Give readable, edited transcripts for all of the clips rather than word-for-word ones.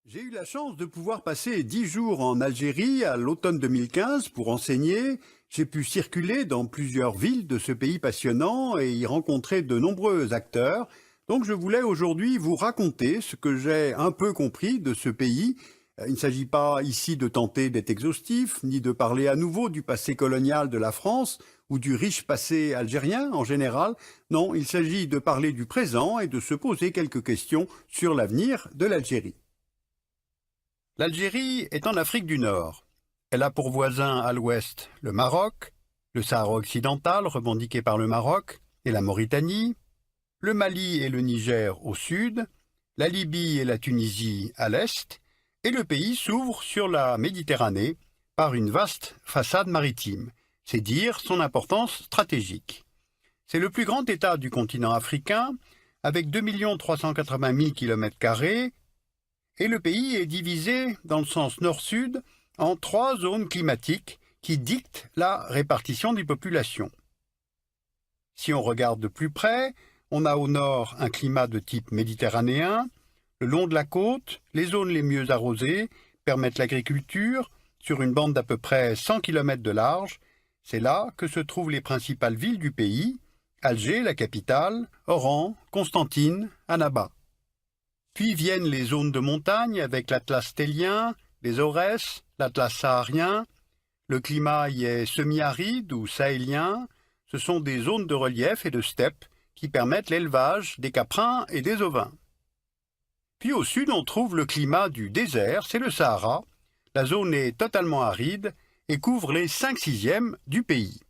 J'ai eu la chance de pouvoir passer 10 jours en Algérie à l'automne 2015 pour enseigner. J'ai pu circuler dans plusieurs villes de ce pays passionnant et y rencontrer de nombreux acteurs. Donc je voulais aujourd'hui vous raconter ce que j'ai un peu compris de ce pays. Il ne s'agit pas ici de tenter d'être exhaustif, ni de parler à nouveau du passé colonial de la France ou du riche passé algérien en général. Non, il s'agit de parler du présent et de se poser quelques questions sur l'avenir de l'Algérie. L'Algérie est en Afrique du Nord. Elle a pour voisin à l'ouest le Maroc, le Sahara occidental revendiqué par le Maroc et la Mauritanie, le Mali et le Niger au sud, la Libye et la Tunisie à l'est, et le pays s'ouvre sur la Méditerranée par une vaste façade maritime. C'est dire son importance stratégique. C'est le plus grand État du continent africain, avec 2 380 000 km², et le pays est divisé dans le sens nord-sud en 3 zones climatiques qui dictent la répartition des populations. Si on regarde de plus près, on a au nord un climat de type méditerranéen. Le long de la côte, les zones les mieux arrosées permettent l'agriculture sur une bande d'à peu près 100 km de large. C'est là que se trouvent les principales villes du pays: Alger, la capitale, Oran, Constantine, Annaba. Puis viennent les zones de montagne avec l'Atlas stélien, les Aurès, l'Atlas saharien. Le climat y est semi-aride ou sahélien. Ce sont des zones de relief et de steppe qui permettent l'élevage des caprins et des ovins. Puis au sud, on trouve le climat du désert, c'est le Sahara. La zone est totalement aride et couvre les 5/6 du pays.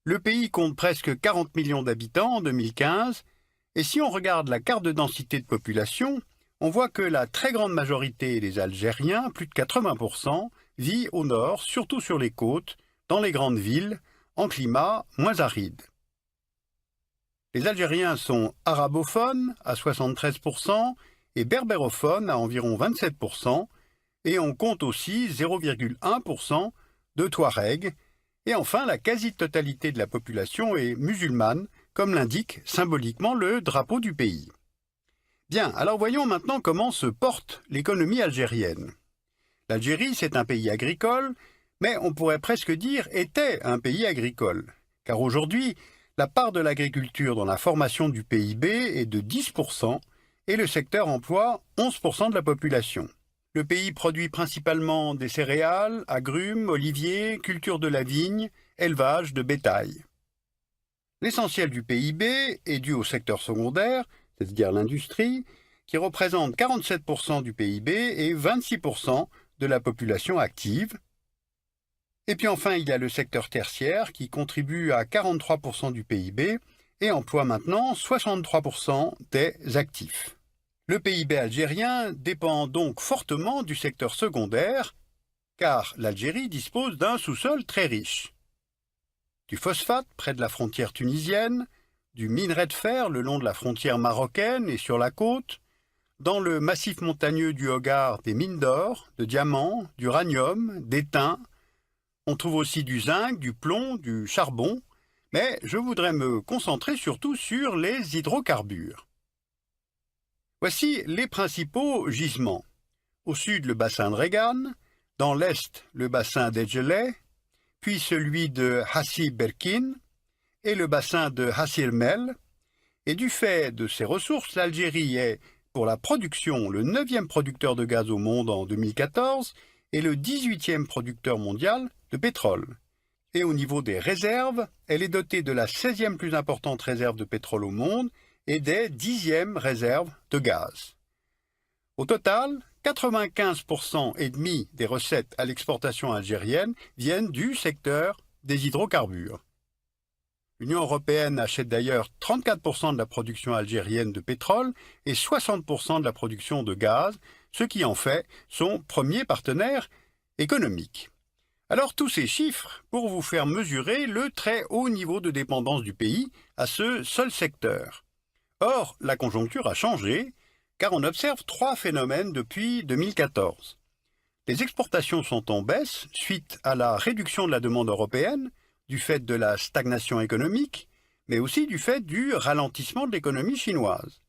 Le pays compte presque 40 millions d'habitants en 2015. Et si on regarde la carte de densité de population, on voit que la très grande majorité des Algériens, plus de 80%, vit au nord, surtout sur les côtes, dans les grandes villes, en climat moins aride. Les Algériens sont arabophones à 73% et berbérophones à environ 27%, et on compte aussi 0,1% de Touaregs, et enfin la quasi-totalité de la population est musulmane, comme l'indique symboliquement le drapeau du pays. Bien, alors voyons maintenant comment se porte l'économie algérienne. L'Algérie, c'est un pays agricole, mais on pourrait presque dire était un pays agricole, car aujourd'hui, la part de l'agriculture dans la formation du PIB est de 10% et le secteur emploie 11% de la population. Le pays produit principalement des céréales, agrumes, oliviers, culture de la vigne, élevage de bétail. L'essentiel du PIB est dû au secteur secondaire, c'est-à-dire l'industrie, qui représente 47% du PIB et 26% de la population active. Et puis enfin, il y a le secteur tertiaire qui contribue à 43% du PIB et emploie maintenant 63% des actifs. Le PIB algérien dépend donc fortement du secteur secondaire, car l'Algérie dispose d'un sous-sol très riche. Du phosphate près de la frontière tunisienne, du minerai de fer le long de la frontière marocaine et sur la côte, dans le massif montagneux du Hogar des mines d'or, de diamants, d'uranium, d'étain. On trouve aussi du zinc, du plomb, du charbon, mais je voudrais me concentrer surtout sur les hydrocarbures. Voici les principaux gisements. Au sud, le bassin de Regan, dans l'est, le bassin d'Edgeley, puis celui de Hassi Berkin et le bassin de Hassir Mel. Et du fait de ces ressources, l'Algérie est, pour la production, le 9e producteur de gaz au monde en 2014 et le 18e producteur mondial de pétrole. Et au niveau des réserves, elle est dotée de la 16e plus importante réserve de pétrole au monde et des 10e réserves de gaz. Au total, 95% et demi des recettes à l'exportation algérienne viennent du secteur des hydrocarbures. L'Union européenne achète d'ailleurs 34% de la production algérienne de pétrole et 60% de la production de gaz, ce qui en fait son premier partenaire économique. Alors tous ces chiffres pour vous faire mesurer le très haut niveau de dépendance du pays à ce seul secteur. Or, la conjoncture a changé, car on observe 3 phénomènes depuis 2014. Les exportations sont en baisse suite à la réduction de la demande européenne, du fait de la stagnation économique, mais aussi du fait du ralentissement de l'économie chinoise.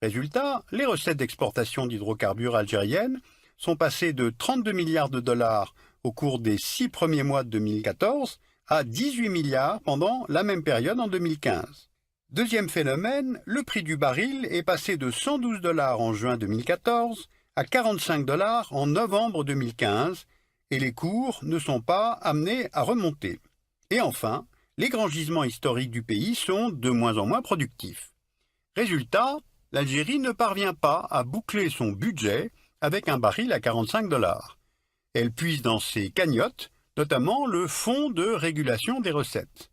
Résultat, les recettes d'exportation d'hydrocarbures algériennes sont passées de 32 milliards de dollars au cours des 6 premiers mois de 2014 à 18 milliards pendant la même période en 2015. Deuxième phénomène, le prix du baril est passé de 112 dollars en juin 2014 à 45 dollars en novembre 2015 et les cours ne sont pas amenés à remonter. Et enfin, les grands gisements historiques du pays sont de moins en moins productifs. Résultat, l'Algérie ne parvient pas à boucler son budget avec un baril à 45 dollars. Elle puise dans ses cagnottes, notamment le Fonds de régulation des recettes.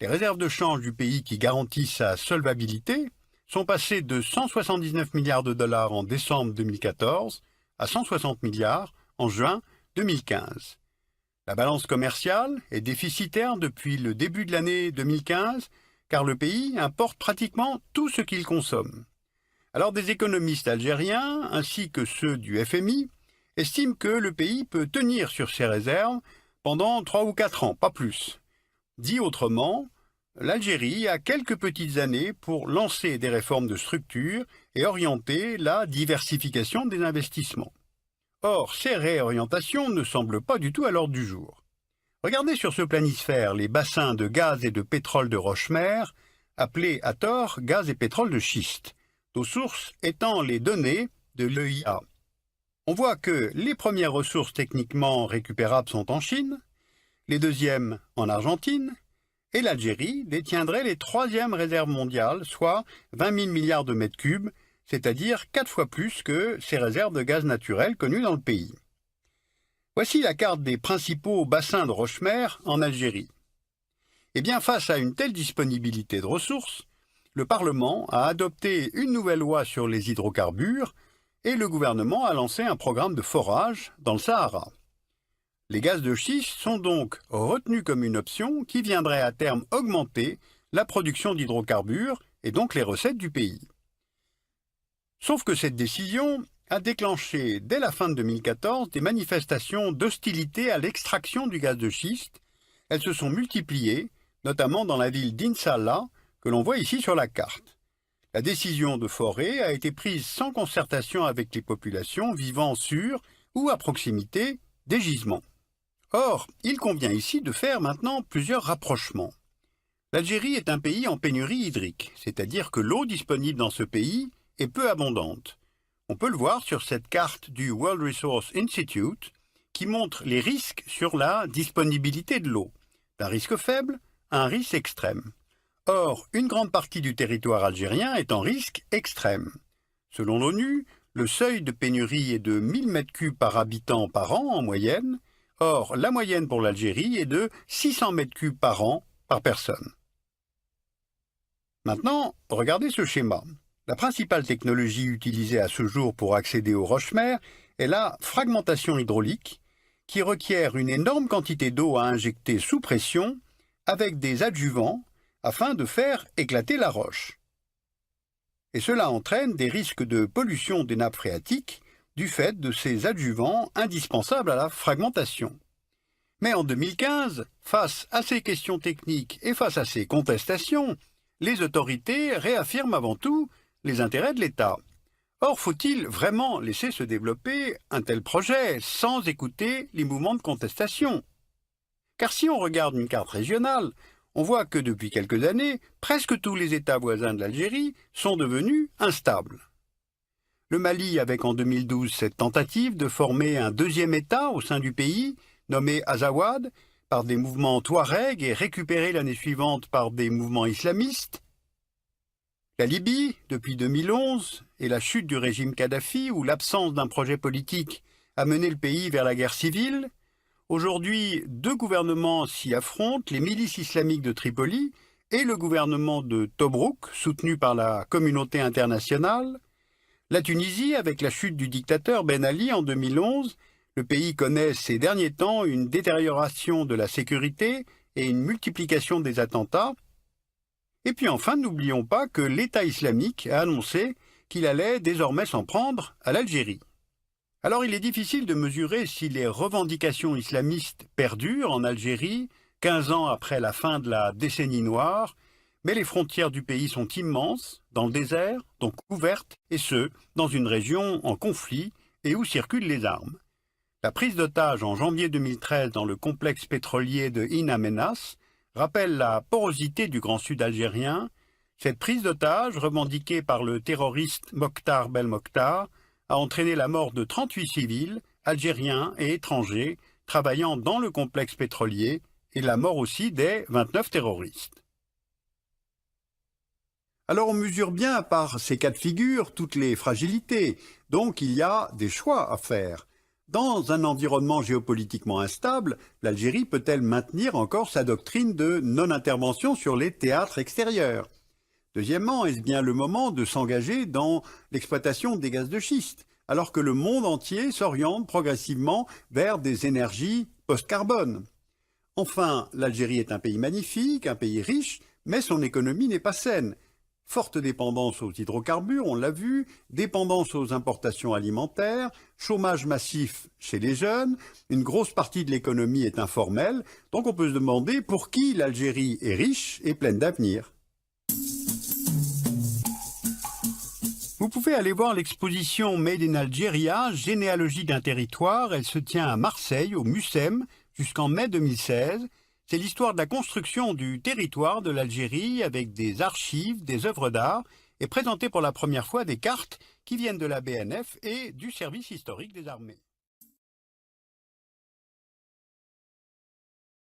Les réserves de change du pays qui garantissent sa solvabilité sont passées de 179 milliards de dollars en décembre 2014 à 160 milliards en juin 2015. La balance commerciale est déficitaire depuis le début de l'année 2015 car le pays importe pratiquement tout ce qu'il consomme. Alors des économistes algériens ainsi que ceux du FMI estiment que le pays peut tenir sur ses réserves pendant 3 ou 4 ans, pas plus. Dit autrement, l'Algérie a quelques petites années pour lancer des réformes de structure et orienter la diversification des investissements. Or, ces réorientations ne semblent pas du tout à l'ordre du jour. Regardez sur ce planisphère les bassins de gaz et de pétrole de roche-mer, appelés à tort gaz et pétrole de schiste, nos sources étant les données de l'EIA. On voit que les premières ressources techniquement récupérables sont en Chine, les deuxièmes en Argentine, et l'Algérie détiendrait les troisièmes réserves mondiales, soit 20 000 milliards de mètres cubes, c'est-à-dire 4 fois plus que ces réserves de gaz naturel connues dans le pays. Voici la carte des principaux bassins de roche-mer en Algérie. Eh bien, face à une telle disponibilité de ressources, le Parlement a adopté une nouvelle loi sur les hydrocarbures et le gouvernement a lancé un programme de forage dans le Sahara. Les gaz de schiste sont donc retenus comme une option qui viendrait à terme augmenter la production d'hydrocarbures et donc les recettes du pays. Sauf que cette décision a déclenché dès la fin de 2014 des manifestations d'hostilité à l'extraction du gaz de schiste. Elles se sont multipliées, notamment dans la ville d'Insalah, que l'on voit ici sur la carte. La décision de forer a été prise sans concertation avec les populations vivant sur ou à proximité des gisements. Or, il convient ici de faire maintenant plusieurs rapprochements. L'Algérie est un pays en pénurie hydrique, c'est-à-dire que l'eau disponible dans ce pays est peu abondante. On peut le voir sur cette carte du World Resources Institute qui montre les risques sur la disponibilité de l'eau, d'un risque faible à un risque extrême. Or, une grande partie du territoire algérien est en risque extrême. Selon l'ONU, le seuil de pénurie est de 1000 m3 par habitant par an en moyenne. Or, la moyenne pour l'Algérie est de 600 m3 par an par personne. Maintenant, regardez ce schéma. La principale technologie utilisée à ce jour pour accéder aux roches-mères est la fragmentation hydraulique, qui requiert une énorme quantité d'eau à injecter sous pression avec des adjuvants afin de faire éclater la roche. Et cela entraîne des risques de pollution des nappes phréatiques du fait de ces adjuvants indispensables à la fragmentation. Mais en 2015, face à ces questions techniques et face à ces contestations, les autorités réaffirment avant tout les intérêts de l'État. Or, faut-il vraiment laisser se développer un tel projet sans écouter les mouvements de contestation? Car si on regarde une carte régionale, on voit que depuis quelques années, presque tous les États voisins de l'Algérie sont devenus instables. Le Mali, avec en 2012 cette tentative de former un deuxième État au sein du pays, nommé Azawad, par des mouvements touaregs et récupéré l'année suivante par des mouvements islamistes. La Libye, depuis 2011, et la chute du régime Kadhafi, ou l'absence d'un projet politique a mené le pays vers la guerre civile. Aujourd'hui, deux gouvernements s'y affrontent, les milices islamiques de Tripoli et le gouvernement de Tobrouk, soutenu par la communauté internationale. La Tunisie, avec la chute du dictateur Ben Ali en 2011, le pays connaît ces derniers temps une détérioration de la sécurité et une multiplication des attentats. Et puis enfin, n'oublions pas que l'État islamique a annoncé qu'il allait désormais s'en prendre à l'Algérie. Alors il est difficile de mesurer si les revendications islamistes perdurent en Algérie, 15 ans après la fin de la décennie noire, Mais les frontières du pays sont immenses, dans le désert, donc ouvertes, et ce, dans une région en conflit et où circulent les armes. La prise d'otage en janvier 2013 dans le complexe pétrolier de In Amenas rappelle la porosité du Grand Sud algérien. Cette prise d'otage, revendiquée par le terroriste Mokhtar Belmokhtar, a entraîné la mort de 38 civils, algériens et étrangers, travaillant dans le complexe pétrolier, et la mort aussi des 29 terroristes. Alors on mesure bien par ces cas de figure toutes les fragilités, donc il y a des choix à faire. Dans un environnement géopolitiquement instable, l'Algérie peut-elle maintenir encore sa doctrine de non-intervention sur les théâtres extérieurs? Deuxièmement, est-ce bien le moment de s'engager dans l'exploitation des gaz de schiste, alors que le monde entier s'oriente progressivement vers des énergies post-carbone? Enfin, l'Algérie est un pays magnifique, un pays riche, mais son économie n'est pas saine. Forte dépendance aux hydrocarbures, on l'a vu, dépendance aux importations alimentaires, chômage massif chez les jeunes, une grosse partie de l'économie est informelle, donc on peut se demander pour qui l'Algérie est riche et pleine d'avenir. Vous pouvez aller voir l'exposition Made in Algeria, généalogie d'un territoire. Elle se tient à Marseille, au Mucem, jusqu'en mai 2016. C'est l'histoire de la construction du territoire de l'Algérie avec des archives, des œuvres d'art et présentée pour la première fois des cartes qui viennent de la BNF et du service historique des armées.